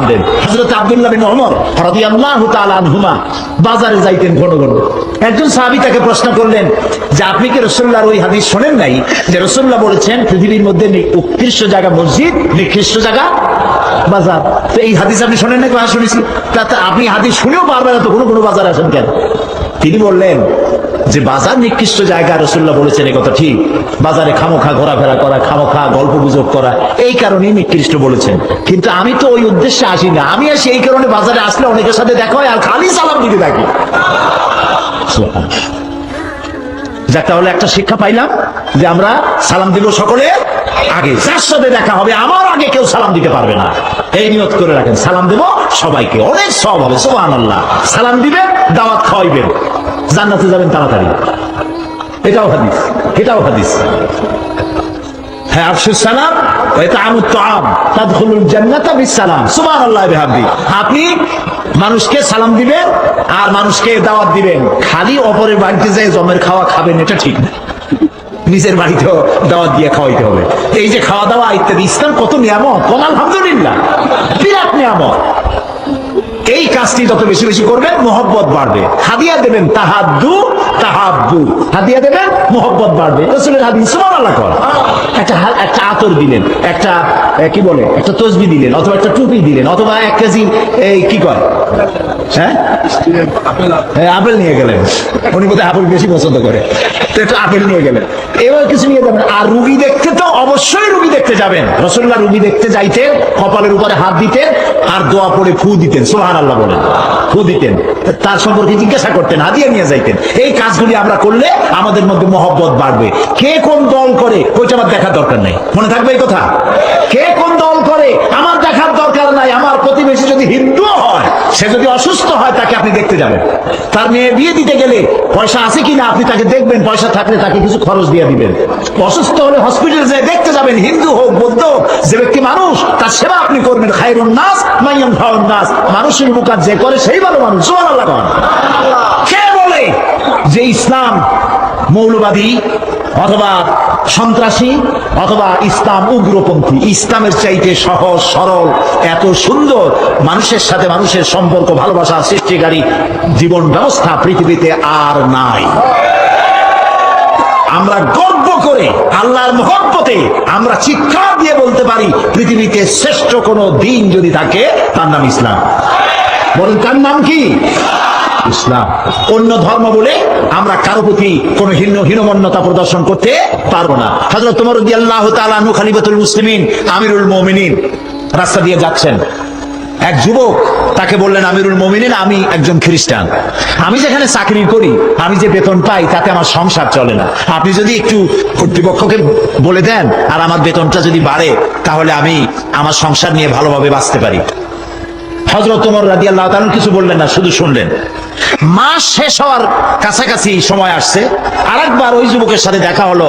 দেন। হযরত আব্দুল্লাহ বিন ওমর রাদিয়াল্লাহু তাআলা আনহুমা বাজারে যাইতেন ঘন ঘন। একজন সাহাবী তাকে প্রশ্ন করলেন যে আপনি কি রাসূলুল্লাহর ওই হাদিস শোনেন নাই যে রাসূলুল্লাহ বলেছেন পৃথিবীর মধ্যে উৎকৃষ্ট জায়গা মসজিদ, নিকৃষ্ট জায়গা বাজার। তো এই হাদিস আপনি শোনেন না? হ্যাঁ শুনেছি। তা আপনি হাদিস শুনেও বারবার এত কোনো কোনো বাজারে আসেন কেন? তিনি বললেন যে বাজার নিকৃষ্ট জায়গা, রাসূলুল্লাহ বলেছেন এই কথা ঠিক। বাজারে খামোখা ঘোরাফেরা করা, খামোখা গল্প গুজব করা, এই কারণেই নিকৃষ্ট বলেছেন। কিন্তু আমি তো ওই উদ্দেশ্যে আসি না, আমি আসি এই কারণে বাজারে আসলে অনেকের সাথে দেখা হয় আর খালি সালাম দিতে থাকি। যাক, তাহলে একটা শিক্ষা পাইলাম যে আমরা সালাম দিব সকলে আগে, যার সাথে দেখা হবে আমার আগে কেউ সালাম দিতে পারবে না, এই নিয়ত করে রাখেন। সালাম দেব সবাইকে, অনেক সওয়াব হবে, সুবহানাল্লাহ। সালাম দিবেন, দাওয়াত খাওয়াইবেন, জান্নাতে যাবেন তাড়াতাড়ি। এটাও হাদিস, এটাও হাদিস। হ্যাঁ, আফশুস সালাম ওয়া ইতআমুত তাআম তাদখুলুল জান্নাতা বিসসালাম, সুবহানাল্লাহ বিহামদি। আপনি মানুষকে সালাম দিবেন আর মানুষকে দাওয়াত দিবেন, খালি অপরের বাড়িতে যেয়ে জমের খাওয়া খাবেন এটা ঠিক না। নিজের বাড়িতেও দাওয়াত দিয়ে খাওয়াইতে হবে। এই যে খাওয়া দাওয়া ইত্যাদি, ইসলাম কত নিয়ামত, কোন আলহামদুলিল্লাহ, বিরাট নিয়ামত। এই কাজটি যত বেশি বেশি করবেন মহব্বত বাড়বে। হাদিয়া দেবেন, তাহাদ্দু তাহাব্বু, হাদিয়া দেবেন মহব্বত বাড়বে। রাসূলের হাদিস, সুবহানাল্লাহ। একটা আতর দিলেন, একটা কি বলে একটা তসবিহ দিলেন, অথবা একটা টুপি দিলেন, অথবা 1 কেজি এই কি কয় হ্যাঁ আপেল নিয়ে গেলেন। উনি বোধহয় আপেল বেশি পছন্দ করে, তো একটু আপেল নিয়ে গেলেন, এবার কিছু নিয়ে যাবেন। আর রুগী দেখতে তো অবশ্যই রুগী দেখতে যাবেন। রাসূলুল্লাহ রুগী দেখতে যাইতেন, কপালের উপরে হাত দিতেন আর দোয়া পড়ে ফু দিতেন, সুবহানাল্লাহ বলেন, ফু দিতেন, তার সম্পর্কে জিজ্ঞাসা করতেন, হাদিয়া নিয়ে যাইতেন। এই কাজগুলি আমরা করলে আমাদের মধ্যে মহব্বত বাড়বে। কে কোন দল করে ওইটা আমার দেখার দরকার নাই, মনে থাকবে এই কথা। কে কোন দল করে আমার দেখার দরকার নাই। আমার প্রতিবেশী যদি হিন্দু হয়, সে যদি অসুস্থ হয়, তাকে আপনি দেখতে যাবেন। তার মেয়ে বিয়ে দিতে গেলে পয়সা আছে কিনা আপনি তাকে দেখবেন, পয়সা থাকলে তাকে কিছু খরচ দিয়ে দিবেন। অসুস্থ হলে হসপিটালে যেয়ে দেখতে যাবেন, হিন্দু হোক বৌদ্ধ হোক, যে ব্যক্তি মানুষ তার সেবা আপনি করবেন। খায়রুন নাস মান ইয়ানফাউন নাস, মানুষের উপকার যে করে সেই ভালো মানুষ, সুবহানাল্লাহ। কে বলে যে ইসলাম মৌলবাদী অথবা সন্ত্রাসী অথবা ইসলাম উগ্রপন্থী? ইসলামের চাইতে সহজ সরল, এত সুন্দর মানুষের সাথে মানুষের সম্পর্ক, ভালোবাসা সৃষ্টিকারী জীবন ব্যবস্থা পৃথিবীতে আর নাই। আমরা গর্ব করে আল্লাহর মহব্বতে আমরা চিৎকার দিয়ে বলতে পারি, পৃথিবীতে শ্রেষ্ঠ কোন দিন যদি থাকে তার নাম ইসলাম। বলেন, তার নাম কি? ইসলাম। অন্য ধর্ম বলে আমরা কারো প্রতি কোন হীনমন্যতা প্রদর্শন করতে পারবো না। হযরত ওমর রাদিয়াল্লাহু তাআলা আনহু খলিফাতুল মুসলিমিন, আমিরুল মুমিনিন, রাস্তা দিয়ে যাচ্ছেন। এক যুবক তাকে বললেন, আমিরুল মুমিনিন, আমি একজন খ্রিস্টান, আমি যেখানে চাকরি করি, আমি যে বেতন পাই তাতে আমার সংসার চলে না। আপনি যদি একটু কর্তৃপক্ষকে বলে দেন আর আমার বেতনটা যদি বাড়ে, তাহলে আমি আমার সংসার নিয়ে ভালোভাবে বাঁচতে পারি। হযরত ওমর রাদিয়াল্লাহু তাআলা কিছু বললেন না, শুধু শুনলেন। মাস শেষ হওয়ার কাছাকাছি সময় আসছে, আরেকবার ওই যুবকের সাথে দেখা হলো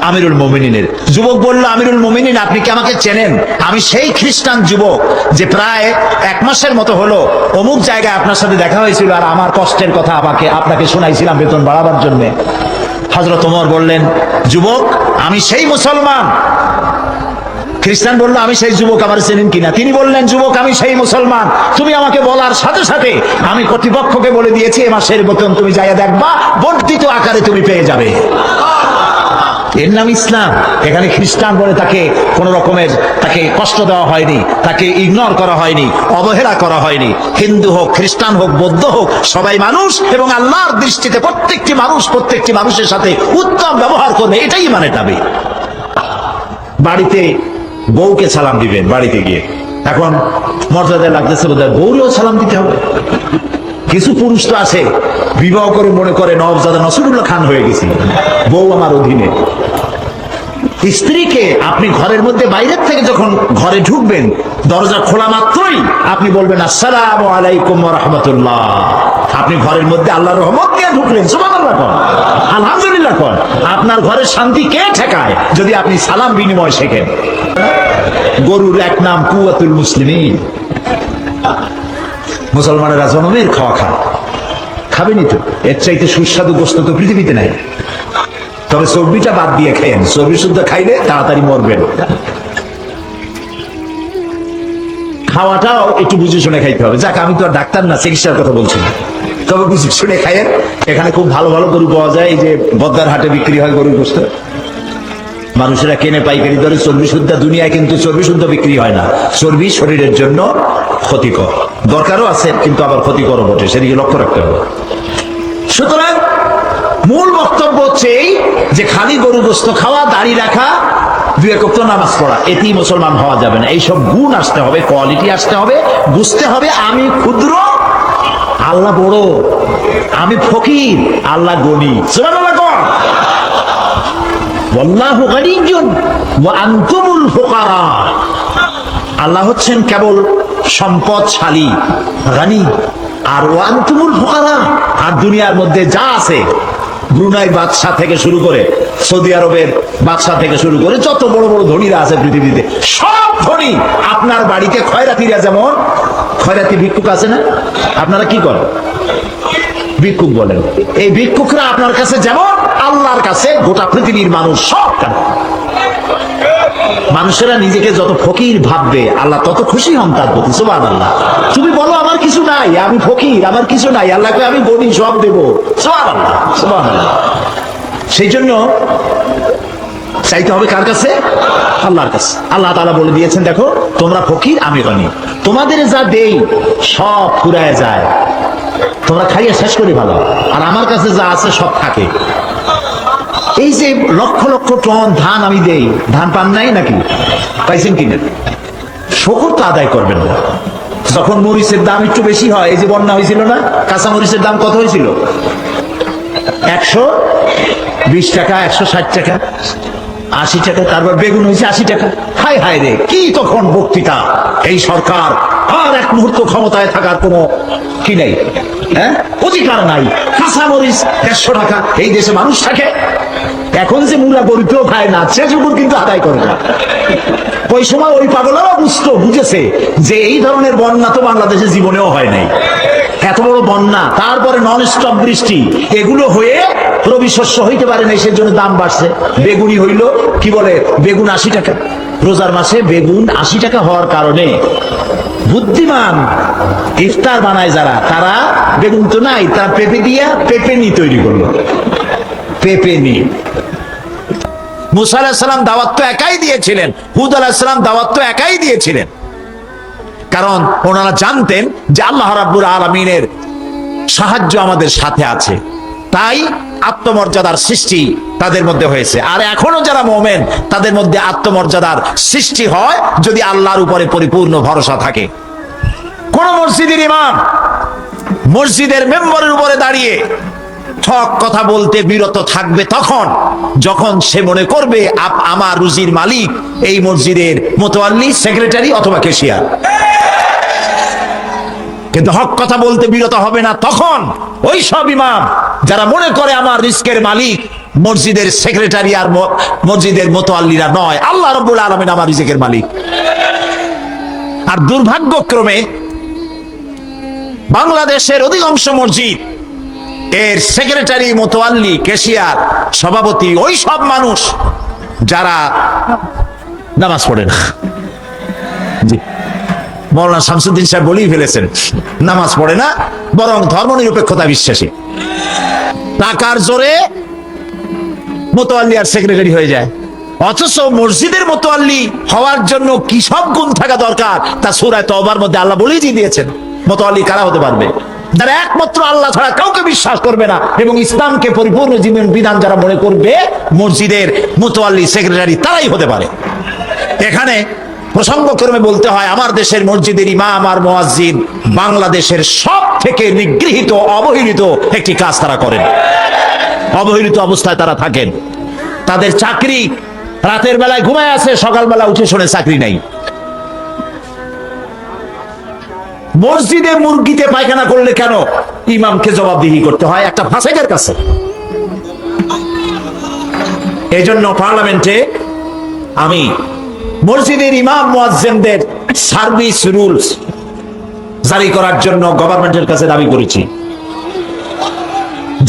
আমিরুল মুমিনিনের। যুবক বলল, আমিরুল মুমিনিন, আপনি কি আমাকে চেনেন? আমি সেই খ্রিস্টান যুবক যে প্রায় 1 মাসের মতো হলো অমুক জায়গায় আপনার সাথে দেখা হয়েছিল আর আমার কষ্টের কথা আপনাকে শোনাইছিলাম বেতন বাড়াবার জন্য। হযরত ওমর বললেন, যুবক, আমি সেই মুসলমান। খ্রিস্টান বলল, আমি সেই যুবক, আমার চেনেন কিনা? তিনি বললেন, যুবক, আমি সেই মুসলমান। তুমি আমাকে বলার সাথে সাথে আমি কর্তৃপক্ষকে বলে দিয়েছি, এ মাসের বেতন তুমি যাইয়া দেখবা, বর্ধিত আকারে তুমি পেয়ে যাবে। এর নাম ইসলাম। এখানে খ্রিস্টান বলে তাকে কোন রকমের তাকে কষ্ট দেওয়া হয়নি, তাকে ইগনোর করা হয়নি, অবহেলা করা হয়নি। হিন্দু হোক, খ্রিস্টান হোক, বৌদ্ধ হোক, সবাই মানুষ এবং আল্লাহর দৃষ্টিতে প্রত্যেকটি মানুষের সাথে উত্তম ব্যবহার করবে, এটাই মানে দাবি। বাড়িতে বউকে সালাম দিবেন, বাড়িতে গিয়ে এখন মর্যাদা লাগতেছে বোধহয় বউরেও সালাম দিতে হবে। কিছু পুরুষ তো আছে বিবাহ করে মনে করে নওয়াবজাদা নসরুল্লাহ খান হয়ে গেছি, বউ আমার অধীনে। স্ত্রীকে আপনি ঘরের মধ্যে বাইরের থেকে যখন ঘরে ঢুকবেন, দরজা খোলা মাত্রই আপনি বলবেন, আসসালামু আলাইকুম ওয়া রাহমাতুল্লাহ। আপনি ঘরের মধ্যে আল্লাহর রহমত নিয়ে ঢুকলেন, সুবহানাল্লাহ কোন, আলহামদুলিল্লাহ কোন। আপনার ঘরের শান্তি কে ঠেকায় যদি আপনি সালাম বিনিময় শেখেন? গরুর এক নাম কুওয়াতুল মুসলিমিন। মুসলমানেরা জনমের খাওয়া খাবেনি তো, এর চাইতে সুস্বাদু গোশত তো পৃথিবীতে নাই। তবে চর্বিটা বাদ দিয়ে খেয়েন, চর্বি শুদ্ধ খাইলে তাড়াতাড়ি মরবেন। খাওয়াটাও একটু বুঝে শুনে খাইতে হবে। যাক, আমি তো আর ডাক্তার না, চিকিৎসার কথা বলছি না, তবে বুঝে শুনে খাইয়েন। এখানে খুব ভালো ভালো গরু পাওয়া যায়, এই যে বদ্দার হাটে বিক্রি হয় গরুর গোশত, মানুষেরা কেনে পাইকারি দরে চর্বি শুদ্ধ। দুনিয়ায় কিন্তু চর্বি শুদ্ধ বিক্রি হয় না, চর্বি শরীরের জন্য ক্ষতিকর, দরকারও আছে কিন্তু আবার ক্ষতিকরও বটে, সেদিকে লক্ষ্য রাখতে হবে। সুতরাং মূল বক্তব্য হচ্ছে এই যে খালি গরু গোশত খাওয়া, দাড়ি রাখা, দুই ওয়াক্ত নামাজ পড়া, এতেই মুসলমান হওয়া যাবে না। এইসব গুণ আসতে হবে, কোয়ালিটি আসতে হবে, বুঝতে হবে আমি ক্ষুদ্র, আল্লাহ বড়, আমি ফকির, আল্লাহ গনি। সুবহানাল্লাহ কোন, ওয়াল্লাহু গানিয়্যুন ওয়া আনতুমুল ফুকারা। আল্লাহ হচ্ছেন কেবল সম্পদশালী, গানি, আর ওয়া আনতুমুল ফুকারা, আর দুনিয়ার মধ্যে যা আছে, ব্রুনাই বাদশাহ থেকে শুরু করে, সৌদি আরবের বাদশাহ থেকে শুরু করে যত বড় বড় ধনীরা আছে পৃথিবীতে, সব ধনী। আপনার বাড়িতে খয়রাতিরা যেমন, খয়রাতি ভিক্ষুক আছে না, আপনারা কি করেন? ভিক্ষুক বলেন। এই ভিক্ষুকরা আপনার কাছে যেমন, আল্লাহর কাছে গোটা পৃথিবীর মানুষ সব কেন। মানুষেরা নিজেকে যত ফকির ভাববে, আল্লাহ তত খুশি হন তার প্রতি। সুবহানাল্লাহ। তুমি বলো আমার কিছু নাই, আমি ফকির, আমার কিছু নাই, আল্লাহকে আমি গনি, সব দেবো। সুবহানাল্লাহ, সুবহানাল্লাহ। সেই জন্য চাইতে হবে কার কাছে? আল্লাহর কাছে। আল্লাহ তাআলা বলে দিয়েছেন, দেখো তোমরা ফকির, আমি গনি, তোমাদের যা দেই সব ফুরায় যায়, তোমরা খাইয়ে শেষ করি ভালো, আর আমার কাছে যা আছে সব থাকে। এই যে লক্ষ লক্ষ টন ধান আমি দেই, ধান পান নাই নাকি? পাইছেন কিনা? শুকর তো আদায় করবেন না। যখন মরিচের দাম একটু বেশি হয়, এই যে বন্যা হয়েছিল না, কাঁচা মরিচের দাম কত হয়েছিল? 120 টাকা, 160 টাকা, 80 টাকা, তারপর বেগুন হয়েছে 80 টাকা। হায় হায় রে, কি তখন বক্তৃতা! এই সরকার আর এক মুহূর্ত ক্ষমতায় থাকার কোনো কি নেই, হ্যাঁ, অধিকার নাই। কাঁচা মরিচ 150 টাকা, এই দেশে মানুষ থাকে। এখন যে মুলা গরিবও খায় না, সে যুগুর কিন্তু আদায় করে না। ওই সময় ওই পাগলারা বুঝেছে যে এই ধরনের বন্যা তো বাংলাদেশে জীবনেও হয় নাই। এত বড় বন্যা, তারপরে নন স্টপ বৃষ্টি, এগুলো হয়ে রবি শস্য হইতে পারে না, সেজন্য দাম বাড়ছে। বেগুনি হইল, কি বলে, বেগুন 80 টাকা। রোজার মাসে বেগুন 80 টাকা হওয়ার কারণে বুদ্ধিমান ইফতার বানায় যারা, তারা বেগুন তো নাই, তারা পেঁপে দিয়া পেঁপেনি তৈরি করলো। পেঁপেনি। মুসা আলাইহিস সালাম দাওয়াত তো একাই দিয়েছিলেন, হুদ আলাইহিস সালাম দাওয়াত তো একাই দিয়েছিলেন, কারণ ওনারা জানতেন যে আল্লাহ রাব্বুল আলামিনের সাহায্য আমাদের সাথে আছে। তাই আত্মমর্যাদার সৃষ্টি তাদের মধ্যে হয়েছে। আর এখনো যারা মুমিন, তাদের মধ্যে আত্মমর্যাদার সৃষ্টি হয় যদি আল্লাহর উপরে পরিপূর্ণ ভরসা থাকে। কোন মসজিদের ইমাম মসজিদের মেম্বরের উপরে দাঁড়িয়ে হক কথা বলতে বিরত থাকবে তখন যখন সে মনে করবে আমার রুজির মালিক এই মসজিদের মোতাওয়াল্লি, সেক্রেটারি অথবা ক্যাশিয়ার। কিন্তু হক কথা বলতে বিরত হবে না তখন ওই সব ইমাম যারা মনে করে আমার রিস্কের মালিক মসজিদের সেক্রেটারি আর মসজিদের মোতাওয়াল্লিরা নয়, আল্লাহ রাব্বুল আলামিন আমার রিজিকের মালিক। আর দুর্ভাগ্যক্রমে বাংলাদেশের অধিকাংশ মসজিদ এর সেক্রেটারি, মোতাওয়াল্লি, ক্যাশিয়ার, সভাপতি ওই সব মানুষ যারা নামাজ পড়ে না। জি, মৌলানা শামসুদ্দিন সাহেব বলেই ফেলেছেন, নামাজ পড়ে না, বরং ধর্মনিরপেক্ষতা বিশ্বাসী। টাকার জোরে মোতাওয়াল্লি আর সেক্রেটারি হয়ে যায়, অথচ মসজিদের মোতাওয়াল্লি হওয়ার জন্য কি সব গুণ থাকা দরকার তা সূরা তওবার মধ্যে আল্লাহ বলেই দিয়েছেন। মোতাওয়াল্লি কারা হতে পারবে? যারা একমাত্র আল্লাহ ছাড়া কাউকে বিশ্বাস করবে না এবং ইসলামকে পরিপূর্ণ জীবন বিধান যারা মনে করবে, মসজিদের মোতাওয়াল্লি, সেক্রেটারি তারাই হতে পারে। এখানে প্রসঙ্গক্রমে বলতে হয়, আমার দেশের মসজিদের ইমাম আর মুয়াজ্জিন বাংলাদেশের সব থেকে নিগৃহীত, অবহেলিত একটি কাজ তারা করেন। অবহেলিত অবস্থায় তারা থাকেন। তাদের চাকরি, রাতের বেলায় ঘুমায় আছে, সকালবেলা উঠে শোনে চাকরি নাই। মসজিদে মুরগিতে পায়খানা করলে কেন ইমামকে জবাবদিহি করতে হয় একটা ফাসেকের কাছে? এই জন্য পার্লামেন্টে আমি মসজিদের ইমাম মুয়াজ্জিনদের সার্ভিস রুলস জারি করার জন্য গভর্নমেন্টের কাছে দাবি করেছি,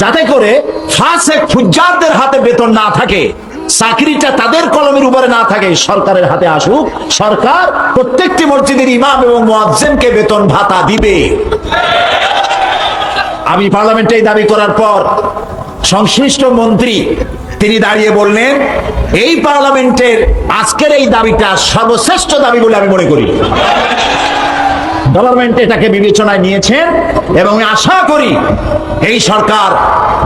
যাতে করে ফাসেক ফুজ্জারদের হাতে বেতন না থাকে, চাকরিটা তাদের কলমের উপরে না থাকে, সরকারের হাতে আসুক। সরকার প্রত্যেকটি মসজিদের ইমাম এবং মুয়াজ্জিনকে বেতন ভাতা দিবে। আমি পার্লামেন্টে এই দাবি করার পর সংশ্লিষ্ট মন্ত্রী তিনি দাঁড়িয়ে বললেন, এই পার্লামেন্টের আজকের এই দাবিটা সর্বশ্রেষ্ঠ দাবি বলে আমি মনে করি। গভর্নমেন্ট এটাকে বিবেচনায় নিয়েছেন এবং আশা করি এই সরকার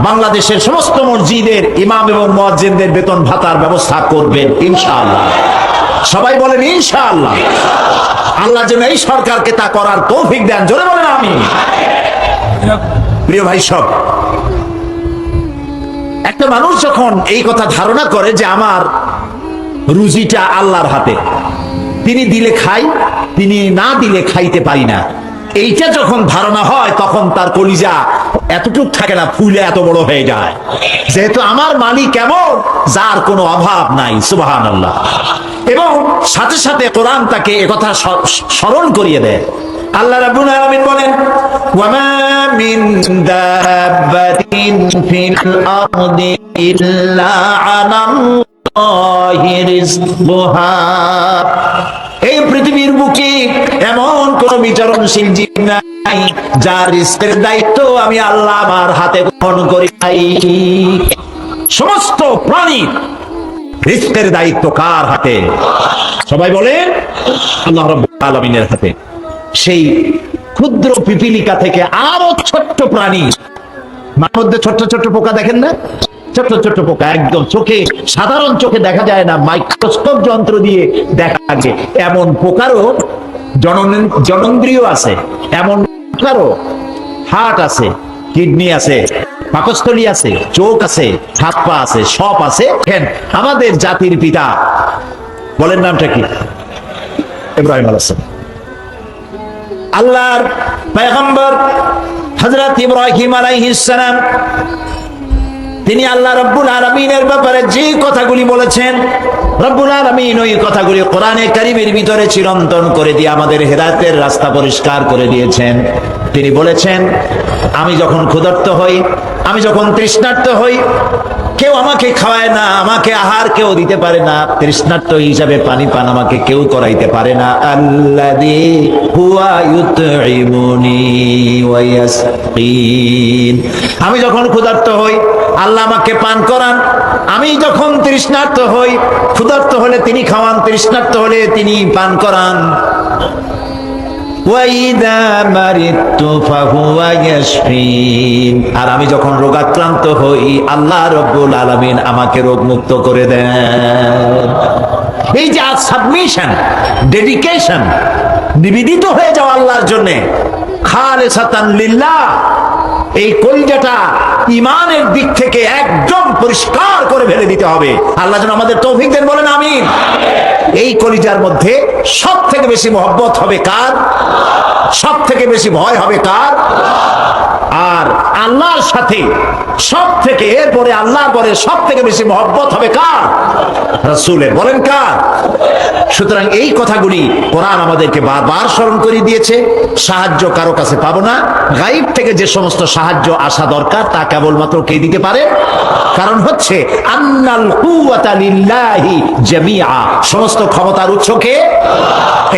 বাংলাদেশের সমস্ত মসজিদের ইমাম এবং মুয়াজ্জিনদের বেতন ভাতার ব্যবস্থা করবেন ইনশাআল্লাহ। সবাই বলেন ইনশাআল্লাহ। আল্লাহ যেন এই সরকারকে তা করার তৌফিক দেন, জোরে বলেন আমিন। প্রিয় ভাই সব, একটা মানুষ যখন এই কথা ধারণা করে যে আমার রুজিটা আল্লাহর হাতে, তিনি দিলে খাই, তিনি না দিলে খাইতে পারি না, এইটা যখন ধারণা হয় তখন তার কলিজা এতটুক থাকে না, ফুলে এত বড় হয়ে যায়। যেহেতু আমার মালিক কেমন, যার কোনো অভাব নাই, সুবহানাল্লাহ। এবং সাথে সাথে কোরআন তাকে একথা স্মরণ করিয়ে দেয়। আল্লাহ রাব্বুল আলামিন বলেন, ওয়ামা মিন দাব্বাতিন ফিল আরদি ইল্লা আলাল্লাহি রিজকুহা। এই পৃথিবীর বুকে এমন কোন বিচরণশীল জীব নাই যার রিজকের দায়িত্ব আমি আল্লাহ আমার হাতে গ্রহণ করি। সমস্ত প্রাণী রিজকের দায়িত্ব কার হাতে? সবাই বলেন আল্লাহ রাব্বুল আলামিনের হাতে। সেই ক্ষুদ্র পিপিলিকা থেকে আরো ছোট্ট প্রাণী, মার মধ্যে ছোট্ট ছোট্ট পোকা দেখেন না, ছোট্ট ছোট্ট পোকা, একদম চোখে, সাধারণ চোখে দেখা যায় না, মাইক্রোস্কোপ যন্ত্র দিয়ে দেখা যায়। এমন পোকারও জননেন্দ্রিয় আছে, এমন পোকারও হার্ট আছে, কিডনি আছে, পাকস্থলী আছে, চোখ আছে, হাত পা আছে, সব আছে। আমাদের জাতির পিতা বলেন নামটা কি? ইব্রাহিম আলাইহিস সালাম। আল্লাহর পয়গম্বর হযরত ইব্রাহিম আলাইহিস সালাম, তিনি আল্লাহ রাব্বুল আলামিনের ব্যাপারে যে কথাগুলি বলেছেন, রব্বুল আলামিন ওই কথাগুলি কোরআনে কারীমের ভিতরে চিরন্তন করে দিয়ে আমাদের হেদায়েতের রাস্তা পরিষ্কার করে দিয়েছেন। তিনি বলেছেন, আমি যখন ক্ষুধার্ত হই, আমি যখন তৃষ্ণার্ত হই, কেউ আমাকে খাওয়ায় না, আমাকে আহার কেউ দিতে পারে না, তৃষ্ণার্ত হিসাবে পানি পান আমাকে কেউ করাইতে পারে না। আল্লাযী হুয়া ইউতঈমুনি ওয়া ইয়াসকিন। আমি যখন ক্ষুধার্ত হই আল্লাহ আমাকে পান করান, আমি যখন তৃষ্ণার্ত হই, ক্ষুধার্ত হলে তিনি খাওয়ান, তৃষ্ণার্ত হলে তিনি পান করান। আর আমি যখন রোগাক্রান্ত হই আল্লাহ রাব্বুল আলামিন আমাকে রোগ মুক্ত করে দেন। এই যে সাবমিশন, ডেডিকেশন, নিবেদিত হয়ে যাওয়া আল্লাহর জন্য, খালিসাতান লিল্লাহ, এই কলিজাটা ইমানের দিক থেকে একদম পরিষ্কার করে ফেলে দিতে হবে। আল্লাহ যেন আমাদের তৌফিক দেন, বলেন আমিন। এই কলিজার মধ্যে সব থেকে বেশি মহব্বত হবে কার? সব থেকে বেশি ভয় হবে কার? আর আল্লাহর সাথে সব থেকে, এরপরে আল্লাহর পরে সব থেকে বেশি মহব্বত হবে কার? রাসূলের। বলেন কার? সুতরাং এই কথাগুলি কোরআন আমাদেরকে বারবার স্মরণ করে দিয়েছে। সাহায্য কারো কাছে পাবো না, গায়ব থেকে যে সমস্ত সাহায্য আসা দরকার তা কেবলমাত্র কে দিতে পারে? কারণ হচ্ছে আন্নাল কুওয়াতা লিল্লাহি জামিআ, সমস্ত ক্ষমতার উৎস কে?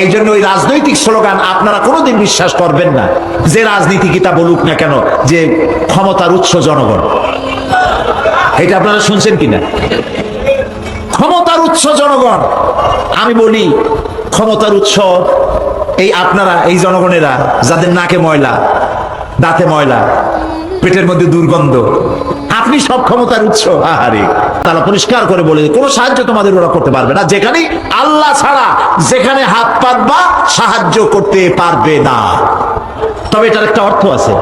এই জন্য ওই রাজনৈতিক স্লোগান আপনারা কোনোদিন বিশ্বাস করবেন না, যে রাজনীতিবিদটা বলুক না কেন যে ক্ষমতার উৎস জনগণ। এটা আপনারা শুনছেন কিনা? ক্ষমতার উৎস জনগণ। আমি বলি ক্ষমতার উৎস এই আপনারা, এই জনগণেরা যাদের নাকে ময়লা, দাঁতে ময়লা, পেটের মধ্যে দুর্গন্ধ, আপনি সব ক্ষমতার উৎস। আহারে, তারা পরিষ্কার করে বলে কোনো সাহায্য তোমাদের ওরা করতে পারবে না, যেখানে আল্লাহ ছাড়া যেখানে হাত পাতবা সাহায্য করতে পারবে না। তবে এটার একটা অর্থ আছে,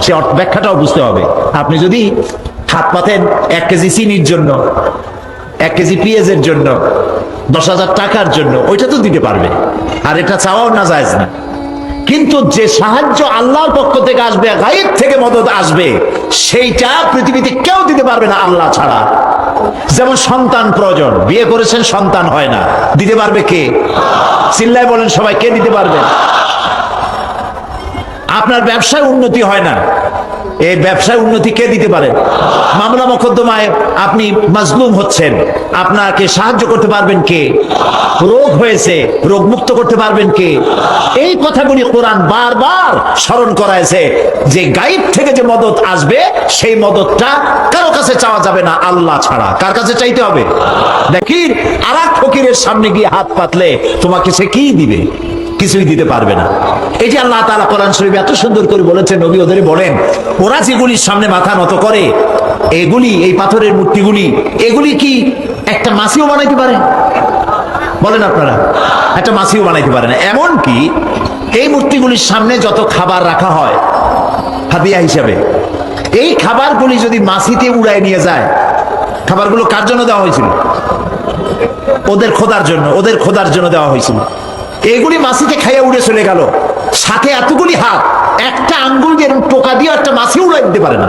সে অর্থ ব্যাখ্যাটাও বুঝতে হবে। আপনি যদি হাত পাতেন 1 কেজি চিনির জন্য, 1 কেজি পেঁয়াজের জন্য, 10,000 টাকার জন্য, ওইটা তো দিতে পারবে, আর এটা চাওয়াও না জায়েজ না। কিন্তু যে সাহায্য আল্লাহর পক্ষ থেকে আসবে, গায়েব থেকে মদত আসবে, সেইটা পৃথিবীতে কেউ দিতে পারবে না আল্লাহ ছাড়া। যেমন সন্তান প্রয়োজন, বিয়ে করেছেন সন্তান হয় না, দিতে পারবে কে? চিল্লায় বলেন সবাই, কে দিতে পারবে? আপনার ব্যবসায় উন্নতি হয় না, এই ব্যবসায় উন্নতি কে দিতে পারে? মামলা মোকদ্দমায় আপনি মাজলুম হচ্ছেন, আপনাকে সাহায্য করতে পারবেন কে? রোগ হয়েছে, রোগ মুক্ত করতে পারবেন কে? এই কথাগুলি কোরআন বারবার স্মরণ করাইছে যে গায়েব থেকে যে মদত আসবে সেই মদতটা কারো কাছে চাওয়া যাবে না আল্লাহ ছাড়া। কার কাছে চাইতে হবে? দেখেন আর এক ফকিরের সামনে গিয়ে হাত পাতলে তোমাকে সে কি দিবে? কিছুই দিতে পারবে না। এই যে আল্লাহ তাআলা কোরআন শরীফে এত সুন্দর করে বলেছেন, নবী ওদের বলেন ওরা যেগুলির সামনে মাথা নত করে, এগুলি এই পাথরের মূর্তিগুলি, এগুলি কি একটা মাছিও বানাইতে পারে? বলেন আপনারা, একটা মাছিও বানাইতে পারে না। এমন কি এই মূর্তিগুলির সামনে যত খাবার রাখা হয় হাদিয়া হিসাবে, এই খাবারগুলি যদি মাছিতে উড়ায় নিয়ে যায়, খাবারগুলো কার জন্য দেওয়া হয়েছিল? ওদের খোদার জন্য, ওদের খোদার জন্য দেওয়া হয়েছিল। এগুলি মাছিতে খাইয়া উড়ে চলে গেল, সাথে এতগুলি হাত, একটা আঙ্গুল দিয়ে টোকা দিয়ে একটা মাছি উড়াই দিতে পারে না।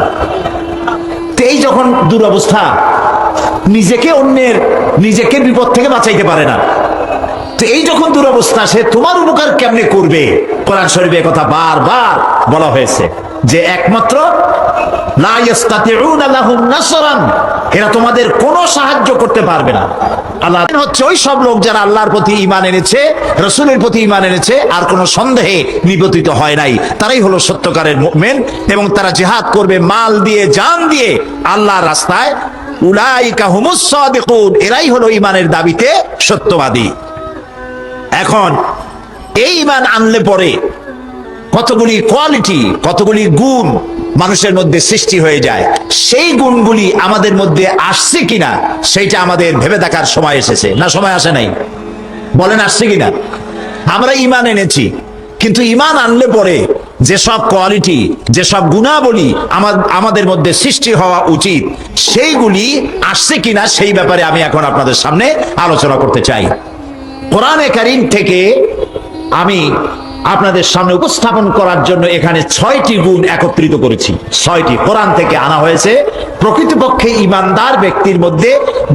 তো এই যখন দুরবস্থা, নিজেকে বিপদ থেকে বাঁচাইতে পারে না, তো এই যখন দুরবস্থা, সে তোমার উপকার কেমনে করবে? কোরআন শরীফে কথা বারবার বলা হয়েছে যে একমাত্র লা ইস্তাতিউনা লাহুম নাসরান, এরা তোমাদের কোনো সাহায্য করতে পারবে না। আল্লাহ হচ্ছে ওই সব লোক যারা আল্লাহর প্রতি ঈমান এনেছে, রাসূলের প্রতি ঈমান এনেছে, আর কোনো সন্দেহে নিবতিত হয় নাই, তারাই হলো সত্যকারের মুমিন, এবং তারা জিহাদ করবে মাল দিয়ে, জান দিয়ে আল্লাহর রাস্তায়। উলাইকা হুমুস সাদিকুন, এরাই হলো ঈমানের দাবিতে সত্যবাদী। এখন এই ঈমান আনলে পরে কতগুলি কোয়ালিটি, কতগুলি গুণ মানুষের মধ্যে সৃষ্টি হয়ে যায়। সেই গুণগুলি আমাদের মধ্যে আসছে কিনা সেইটা আমাদের ভেবে দেখার সময় এসেছে, না সময় আসে নাই? বলেন আসছে কিনা? আমরা ঈমান এনেছি, কিন্তু ঈমান আনলে পরে যেসব কোয়ালিটি, যেসব গুণাবলী আমাদের মধ্যে সৃষ্টি হওয়া উচিত, সেইগুলি আসছে কিনা সেই ব্যাপারে আমি এখন আপনাদের সামনে আলোচনা করতে চাই। কোরআনে কারীম থেকে আমি আপনাদের সামনে উপস্থাপন করার জন্য এখানে 6টি গুণ একত্রিত করেছি। 6টি কোরআন থেকে আনা হয়েছে। প্রকৃতপক্ষে ঈমানদার ব্যক্তির মধ্যে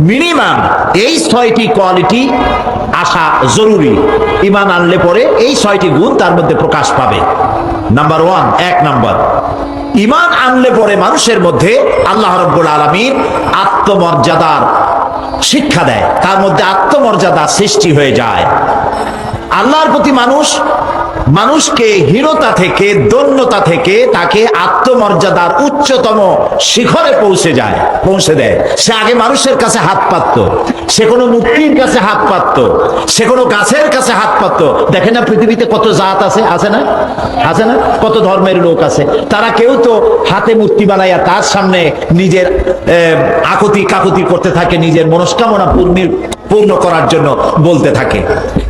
মিনিমাম এই 6টি কোয়ালিটি আসা জরুরি। ঈমান আনলে পরে এই 6টি গুণ তার মধ্যে প্রকাশ পাবে। নাম্বার 1, 1 নাম্বার, ঈমান আনলে পরে মানুষের মধ্যে আল্লাহ রাব্বুল আলামিন আত্মমর্যাদার শিক্ষা দেয়, তার মধ্যে আত্মমর্যাদা সৃষ্টি হয়ে যায়। আল্লাহর প্রতি মানুষকে হীনতা থেকে, দৈন্যতা থেকে তাকে আত্মমর্যাদার উচ্চতম শিখরে পৌঁছে দেয়। সে আগে মানুষের কাছে হাত পাততো, সে কোনো মূর্তির কাছে হাত পাততো, সে কোনো গাছের কাছে হাত পাততো। দেখেন না পৃথিবীতে কত জাত আছে, আছে না? আছে না? কত ধর্মের লোক আছে, তারা কেউ তো হাতে মূর্তি বানাইয়া তার সামনে নিজের আকুতি কাকুতি করতে থাকে, নিজের মনস্কামনা পূর্ণ করার জন্য বলতে থাকে।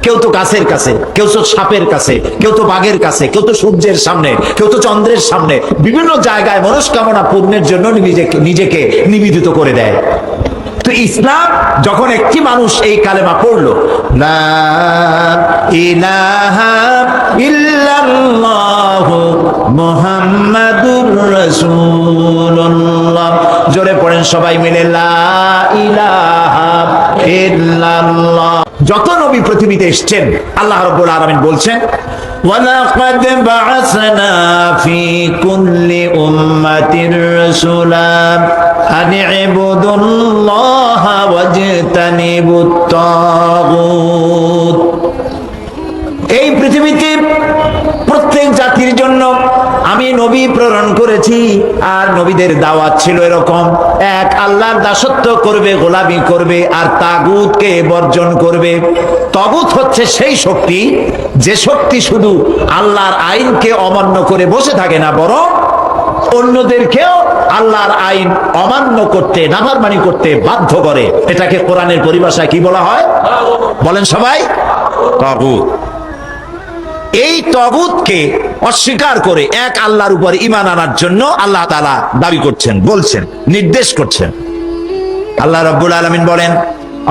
কেউ তো গাছের কাছে, কেউ তো সাপের কাছে, কেউ তো বাঘের কাছে, কেউ তো সূর্যের সামনে, কেউ তো চন্দ্রের সামনে, বিভিন্ন জায়গায় মনস্কামনা পূর্ণের জন্য নিজেকে নিবেদিত করে দেয়। তো ইসলাম যখন একটি মানুষ এই কালেমা পড়লো, লা ইলাহা ইল্লাল্লাহু মুহাম্মাদুর রাসূলুল্লাহ, জোরে পড়েন সবাই মিলে, লা ইলাহা ইল্লাল্লাহ। যত নবী পৃথিবীতে এসেছেন আল্লাহ রাব্বুল আলামিন বলছেন, ওয়ালাকাদ বা'আসনা ফি কুল্লি উম্মাতির রাসূলা আন ইবুদুল্লাহা ওয়াজতানিবুত তাগুত। এই পৃথিবীতে প্রত্যেক জাতির জন্য আমি নবী প্রেরণ করেছি, আর নবীদের দাওয়াত ছিল এরকম, এক আল্লাহর দাসত্ব করবে, গোলামি করবে, আর তাগুতকে বর্জন করবে। তাগুত হচ্ছে সেই শক্তি, যে শক্তি শুধু আল্লাহর আইনকে অমান্য করে বসে থাকে না, বরং অন্যদেরকেও আল্লাহর আইন অমান্য করতে, নাফরমানি করতে বাধ্য করে। এটাকে কোরআনের পরিভাষায় কি বলা হয়? বলেন সবাই, তাগুত। এই তাগুতকে অস্বীকার করে এক আল্লাহর উপর ঈমান আনার জন্য আল্লাহ তাআলা দাবি করছেন, বলছেন, নির্দেশ করছেন। আল্লাহ রাব্বুল আলামিন বলেন,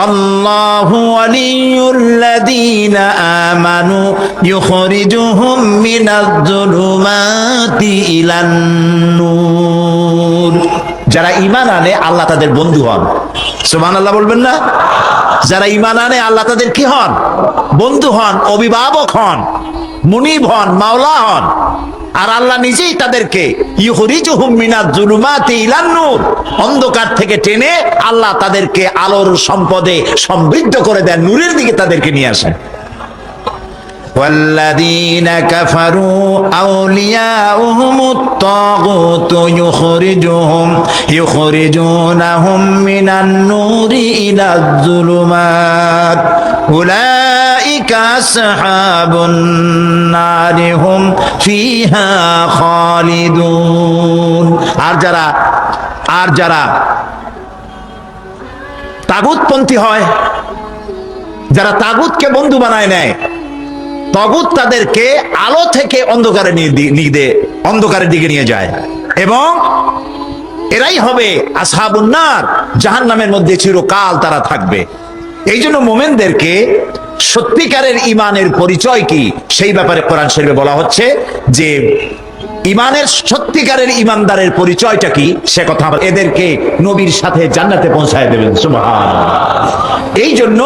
আল্লাহু ওয়ালিয়ুল্লাযীনা আমানু ইউখরিজুহুম মিনাজ-জুলুমাতি ইলান নূর। যারা ঈমান আনে আল্লাহ তাদের বন্ধু হন। সুবহানাল্লাহ বলবেন না? যারা ঈমান আনে আল্লাহ তাদের কি হন? বন্ধু হন, অভিভাবক হন, মুনিব হন, মাওলা হন। আর আল্লাহ নিজেই তাদেরকে ইখরিজুহুম মিনাজ জুলুমাতি ইলান নূর, অন্ধকার থেকে টেনে আল্লাহ তাদেরকে আলোর সম্পদে সমৃদ্ধ করে দেন, নূরের দিকে তাদেরকে নিয়ে আসেন। والذين كفروا أولياؤهم الطاغوت يخرجونهم من النور إلى الظلمات أولئك أصحاب النار هم فيها خالدون। আর যারা তাগুতপন্থী হয়, যারা তাগুতকে বন্ধু বানায় নেয়, তাগুত তাদেরকে আলো থেকে অন্ধকারের দিকে নিয়ে যায়, এবং এরাই হবে আসহাবুন নার, জাহান্নামের মধ্যে চিরকাল তারা থাকবে। এই জন্য মোমেনদেরকে সত্যিকারের ইমানের পরিচয় কি সেই ব্যাপারে কোরআন শরীফে বলা হচ্ছে যে ইমানের সত্যিকারের ইমানদারের পরিচয়টা কি সে কথা এদেরকে নবীর সাথে জান্নাতে পৌঁছায় দেবেন। সুবহানাল্লাহ। এই জন্য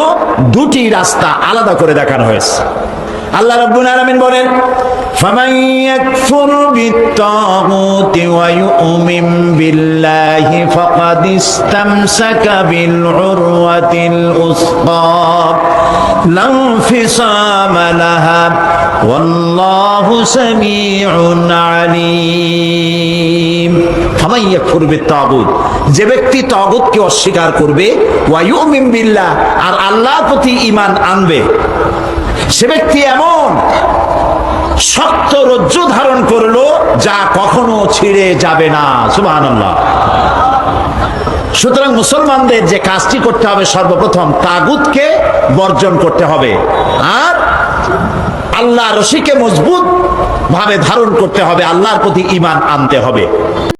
দুটি রাস্তা আলাদা করে দেখানো হয়েছে। আল্লাহ রাব্বুল আলামিন বলেন, ফামান ইয়াকফুর বিত-তাগুতি ওয়া ইউমিন বিল্লাহি ফাকাদ ইসতামসাকা বিল উরওয়াতিল উসকা লা ইনফিসামা লাহা ওয়াল্লাহু সামিউন আলীম। ফামান ইয়াকফুর বিত-তাগুত, যে ব্যক্তি তাগুতকে অস্বীকার করবে, ওয়া ইউমিন বিল্লাহ, আর আল্লাহর প্রতি ঈমান আনবে, সে ব্যক্তি এমন শক্ত রজ্জু ধারণ করলো যা কখনো ছিঁড়ে যাবে না। সুবহানাল্লাহ। সুতরাং মুসলমানদের যে কাজটি করতে হবে, সর্বপ্রথম তাগুতকে বর্জন করতে হবে, আর আল্লাহর রশিকে মজবুত ভাবে ধারণ করতে হবে, আল্লাহর প্রতি ঈমান আনতে হবে।